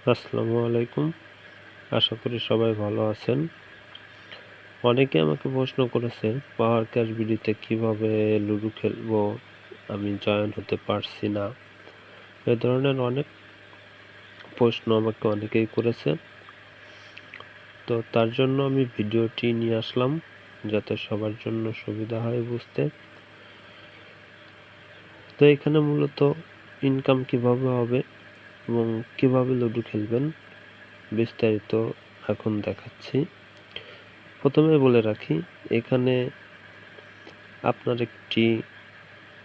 আসসালামু আলাইকুম। আশা করি সবাই ভালো আছেন। অনেকে আমাকে প্রশ্ন করেছে পাওয়ার ক্যাশ বিডিতে কিভাবে লুডো খেলবো, আমি জয়েন হতে পারছি না। এ ধরনের অনেক প্রশ্ন আমাকে অনেকেই করেছে। তো তার জন্য আমি ভিডিওটি নিয়ে আসলাম যাতে সবার জন্য সুবিধা হয় বুঝতে। তো এখানে মূলত ইনকাম কিভাবে হবে এবং কিভাবে লুডো খেলবেন বিস্তারিত এখন দেখাচ্ছি। প্রথমে বলে রাখি, এখানে আপনার একটি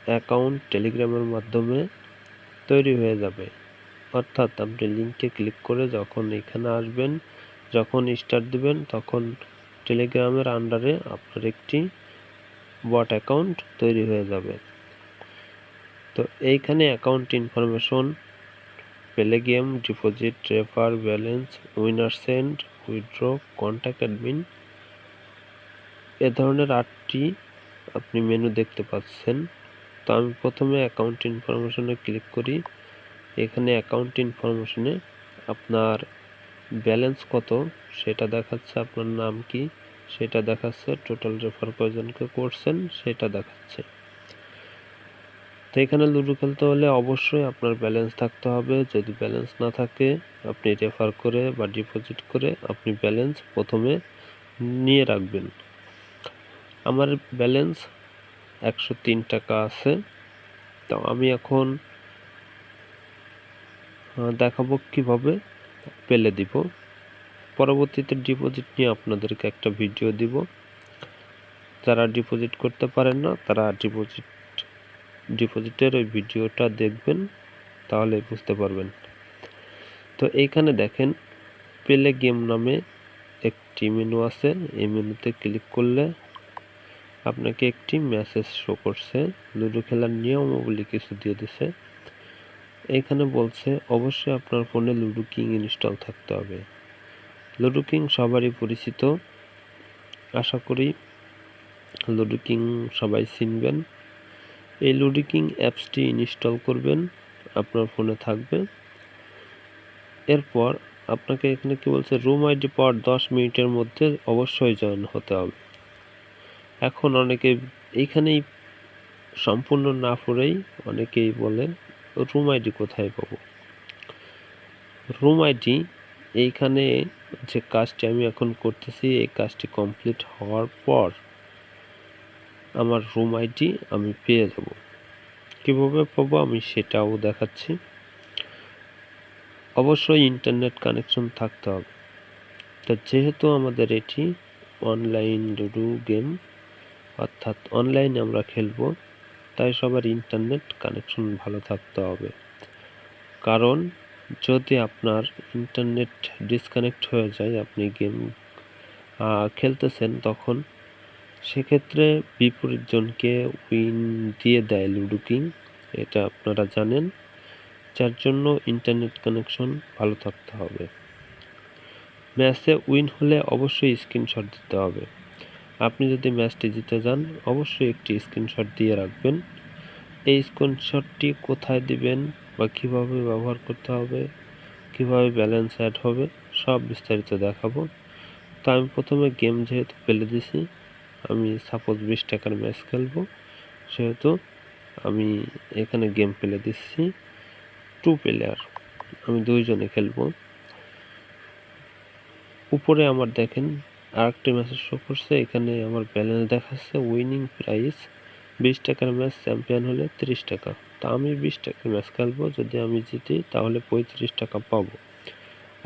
অ্যাকাউন্ট টেলিগ্রামের মাধ্যমে তৈরি হয়ে যাবে। অর্থাৎ আপনি লিঙ্কে ক্লিক করে যখন এখানে আসবেন, যখন স্টার্ট দিবেন, তখন টেলিগ্রামের আন্ডারে আপনার একটি বট অ্যাকাউন্ট তৈরি হয়ে যাবে। তো এইখানে account information, play game, deposit, refer, balance, winner send, withdraw, contact admin, এ ধরনের 8টি আপনি মেনু দেখতে পাচ্ছেন। তো আমি প্রথমে অ্যাকাউন্ট ইনফরমেশনে ক্লিক করি। এখানে অ্যাকাউন্ট ইনফরমেশনে আপনার ব্যালেন্স কত সেটা দেখাচ্ছে, আপনার নাম কি সেটা দেখাচ্ছে, টোটাল রেফার কয়জনকে করছেন সেটা দেখাচ্ছে। তো এখানে লুডো খেলতে হলে অবশ্যই আপনার ব্যালেন্স থাকতে হবে। যদি ব্যালেন্স না থাকে, আপনি রেফার করে বা ডিপোজিট করে আপনি ব্যালেন্স প্রথমে নিয়ে রাখবেন। আমার ব্যালেন্স 103 টাকা আছে। তো আমি এখন দেখাবো কিভাবে পেলে দিব। পরবর্তীতে ডিপোজিট নিয়ে আপনাদেরকে একটা ভিডিও দিব। যারা ডিপোজিট করতে পারেন না তারা ডিপোজিটের ওই ভিডিওটা দেখবেন, তাহলে বুঝতে পারবেন। তো এইখানে দেখেন প্লে গেম নামে একটি মেনু আছে। এই মেনুতে ক্লিক করলে আপনাকে একটি মেসেজ শো করছে, লুডো খেলার নিয়মাবলী কিছু দিয়ে দিছে। এখানে বলছে অবশ্যই আপনার ফোনে লুডো কিং ইনস্টল থাকতে হবে। লুডো কিং সবারই পরিচিত, আশা করি লুডো কিং সবাই চিনবেন। এই লুডো কিং অ্যাপসটি ইনস্টল করবেন, আপনার ফোনে থাকবে। এরপর আপনাকে এখানে কি বলছে, রুম আইডি পাওয়ার 10 মিনিটের মধ্যে অবশ্যই জয়েন হতে হবে। এখন অনেকে এইখানেই সম্পূর্ণ না পড়েই অনেকেই বলে রুম আইডি কোথায় পাবো। রুম আইডি এইখানে যে কাজটি আমি এখন করতেছি, এই কাজটি কমপ্লিট হওয়ার পর আমার রুম আইডি আমি পেয়ে যাব। কিভাবে পাবো আমি সেটাও দেখাচ্ছি। অবশ্যই ইন্টারনেট কানেকশন থাকতে হবে। তো যেহেতু আমাদের এটি অনলাইন লুডো গেম, অর্থাৎ অনলাইনে আমরা খেলবো, তাই সবার ইন্টারনেট কানেকশন ভালো থাকতে হবে। কারণ যদি আপনার ইন্টারনেট ডিসকানেক্ট হয়ে যায়, আপনি গেম খেলতেছেন, তখন সেক্ষেত্রে বিপরীত জনকে উইন দিয়ে দেয় লুডো কিং, এটা আপনারা জানেন। যার জন্য ইন্টারনেট কানেকশন ভালো থাকতে হবে। ম্যাচে উইন হলে অবশ্যই স্ক্রিনশট দিতে হবে। আপনি যদি ম্যাচটি জিতে যান, অবশ্যই একটি স্ক্রিনশট দিয়ে রাখবেন। এই স্ক্রিনশটটি কোথায় দিবেন বা কিভাবে ব্যবহার করতে হবে, কিভাবে ব্যালেন্স অ্যাড হবে, সব বিস্তারিত দেখাবো। তো আমি প্রথমে গেম যেহেতু ফেলে দিছি, আমি সাপোজ 20 টাকার ম্যাচ খেলবো, সেহেতু আমি এখানে গেম ফেলে দিচ্ছি। 2 প্লেয়ার, আমি 2 জনে খেলবো। উপরে আমার দেখেন আরেকটি মেসেজ শো করছে, এখানে আমার ব্যালেন্স দেখাচ্ছে, উইনিং প্রাইস 20 টাকার ম্যাচ চ্যাম্পিয়ন হলে 30 টাকা। তো আমি 20 টাকার ম্যাচ খেলবো, যদি আমি জিতি তাহলে 35 টাকা পাবো,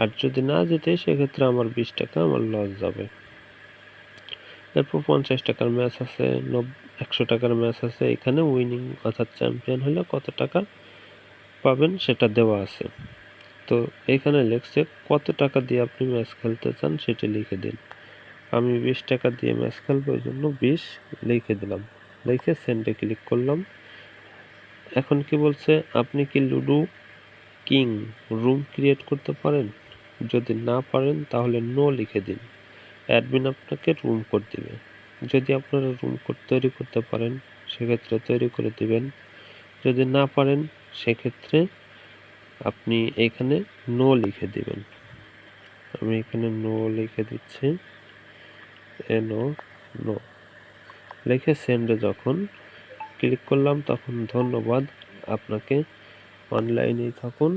আর যদি না জিতে সেক্ষেত্রে আমার 20 টাকা আমার লস যাবে। এরপর 50 টাকার ম্যাচ আছে, 100 টাকার ম্যাচ আছে। এখানে উইনিং অর্থাৎ চ্যাম্পিয়ন হলে কত টাকা পাবেন সেটা দেওয়া আছে। তো এখানে লেখছে কত টাকা দিয়ে আপনি ম্যাচ খেলতে চান সেটি লিখে দিন। আমি 20 টাকা দিয়ে ম্যাচ খেলবো, ওই জন্য 20 লিখে দিলাম। লিখে সেন্ডে ক্লিক করলাম। এখন কি বলছে, আপনি কি লুডো কিং রুম ক্রিয়েট করতে পারেন? যদি না পারেন তাহলে নো লিখে দিন, অ্যাডমিন আপনাকে রুম কোড দিবে। যদি আপনারা রুম কোড তৈরি করতে পারেন সেক্ষেত্রে তৈরি করে দিবেন, যদি না পারেন সেক্ষেত্রে আপনি এখানে নো লিখে দিবেন। আমি এখানে নো লিখে দিচ্ছি, নো নো লিখে সেন্ডে যখন ক্লিক করলাম তখন ধন্যবাদ, আপনাকে অনলাইনেই থাকুন।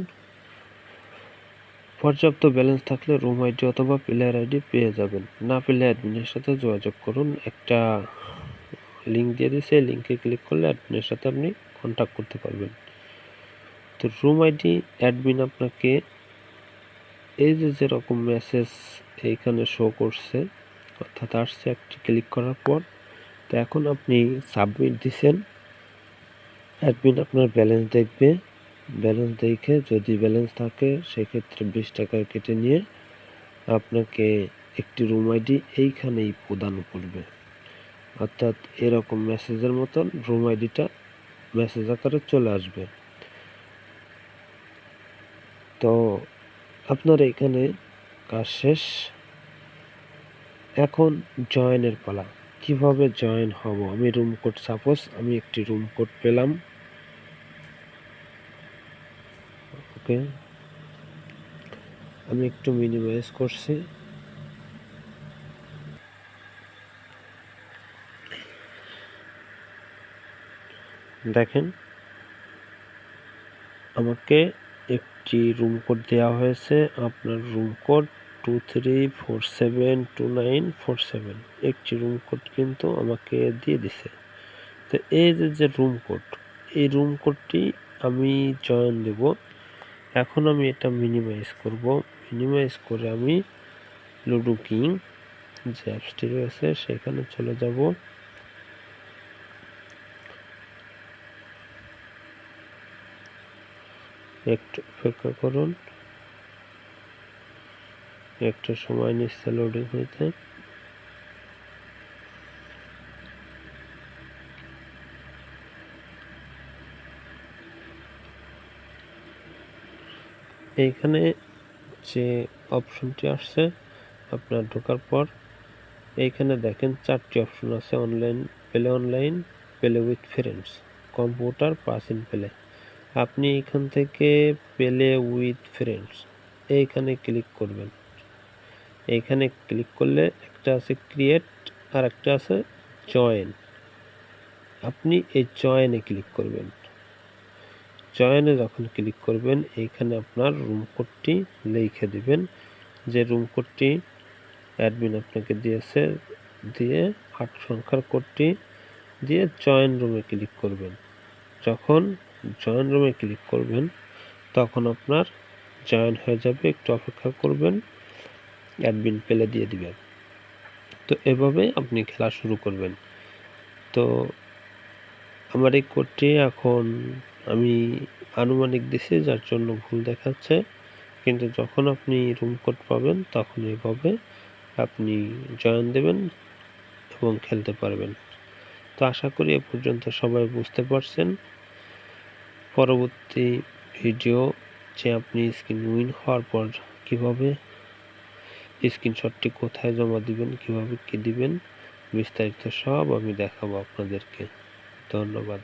পর্যাপ্ত ব্যালেন্স থাকলে রুম আইডি অথবা প্লেয়ার আইডি পেয়ে যাবেন, না পেলে অ্যাডমিনের সাথে যোগাযোগ করুন। একটা লিঙ্ক দিয়ে দিয়েছে, এই লিঙ্কে ক্লিক করলে অ্যাডমিনের সাথে আপনি কন্ট্যাক্ট করতে পারবেন। তো রুম আইডি অ্যাডমিন আপনাকে এই যে যেরকম মেসেজ এইখানে শো করছে, অর্থাৎ আসছে একটি ক্লিক করার পর, তো এখন আপনি সাবমিট দিছেন, অ্যাডমিন আপনার ব্যালেন্স দেখবে, ব্যালেন্স দেখে যদি ব্যালেন্স থাকে সেক্ষেত্রে 20 টাকা কেটে নিয়ে আপনাকে একটি রুম আইডি এইখানেই প্রদান করবে। অর্থাৎ এরকম মেসেজের মতন রুম আইডিটা মেসেজ আকারে চলে আসবে। তো আপনার এখানে কাজ শেষ, এখন জয়েনের পালা। কিভাবে জয়েন হব? আমি রুম কোড, সাপোজ আমি একটি রুম কোড পেলাম, ওকে, আমি একটু মিনিমাইজ করছি। দেখেন আমাকে একটি রুম কোড দেওয়া হয়েছে, আপনার রুম কোড 23472947, একটি রুম কোড কিন্তু আমাকে দিয়ে দিছে। তো এই যে রুম কোড, এই রুম কোডটি আমি জয়েন দেব। এখন আমি এটা মিনিমাইজ করব, মিনিমাইজ করে আমি লুডো কিং যে অ্যাপসটি রয়েছে সেখানে চলে যাব। একটু অপেক্ষা করুন, একটু সময় নিচ্ছে লোডিং হইতে। এইখানে যে অপশনটি আসছে আপনার ঢোকার পর, এইখানে দেখেন 4টি অপশন আছে, online play with friends, computer pass in play. আপনি এখান থেকে প্লে উইথ ফ্রেন্ডস এইখানে ক্লিক করবেন। এইখানে ক্লিক করলে একটা আছে ক্রিয়েট আর একটা আছে জয়েন, আপনি এই জয়েনে ক্লিক করবেন। জয়েনে যখন ক্লিক করবেন এইখানে আপনার রুম কোডটি লিখে দিবেন, যে রুম কোডটি অ্যাডমিন আপনাকে দিয়েছে, দিয়ে 8 সংখ্যার কোডটি দিয়ে জয়েন রুমে ক্লিক করবেন। যখন জয়েন রুমে ক্লিক করবেন তখন আপনার জয়েন হয়ে যাবে, একটু অপেক্ষা করবেন, অ্যাডমিন পেলে দিয়ে দিবেন। তো এভাবে আপনি খেলা শুরু করবেন। তো আমার এই কোডটি এখন আমি আনুমানিক দিছি যার জন্য ভুল দেখাচ্ছে, কিন্তু যখন আপনি রুম কোড পাবেন তখন এইভাবে আপনি জয়েন দেবেন এবং খেলতে পারবেন। তো আশা করি এ পর্যন্ত সবাই বুঝতে পারছেন। পরবর্তী ভিডিও যে আপনি স্ক্রিন উইন হওয়ার পর কিভাবে স্ক্রিনশটটি কোথায় জমা দিবেন, কিভাবে কি দিবেন, বিস্তারিত সব আমি দেখাবো আপনাদেরকে। ধন্যবাদ।